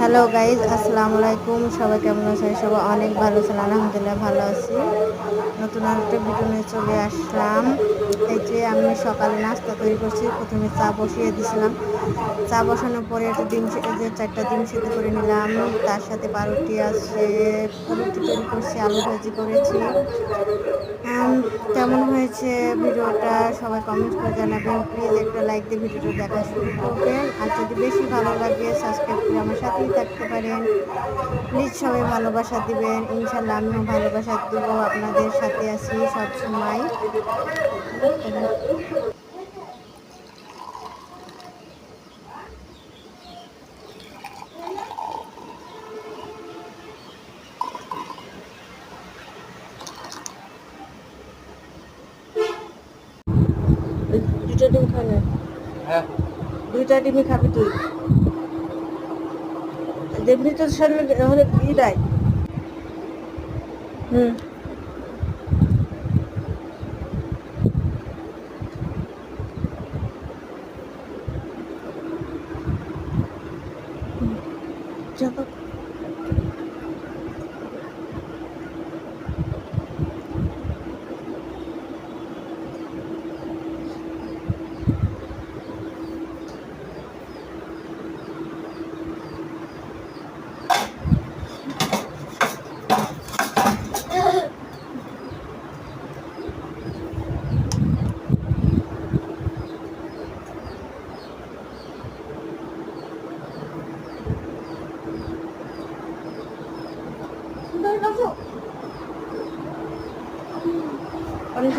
Hello guys, আসসালামু আলাইকুম। সবাই কেমন আছেন? সবাই অনেক ভালো আছেন? আলহামদুলিল্লাহ ভালো আছি। নতুন আরেকটা ভিডিও নিয়ে চলে আসলাম। এই যে আমি সকালে নাস্তা তৈরি করছি। প্রথমে চা বসিয়ে দিয়েছিলাম। চা বসানোর পরে একটু যে 4টা ডিম সিদ্ধ করে নিলাম। তার সাথে পাউরুটি আছে, রুটি তৈরি করছি, আলু ভাজি করেছি। কেমন হয়েছে ভিডিওটা সবাই কমেন্ট করে জানাবেন। প্লিজ একটা লাইক দিয়ে ভিডিওটা দেখা শুরু করবেন। আর যদি বেশি ভালো লাগে সাবস্ক্রাইব করে আমার সাথেই থাকতে পারেন। প্লিজ সবাই ভালোবাসা দিবেন। ইনশাল্লাহ আমিও ভালোবাসা দিব, আপনাদের সাথে আছি সব সময়। দুটো ডিম খাবে? হ্যাঁ, 2টা ডিমই খাবি তুই? দেখবি তো শরীরে হলে ই দেয়। হুম, চলো। অনেক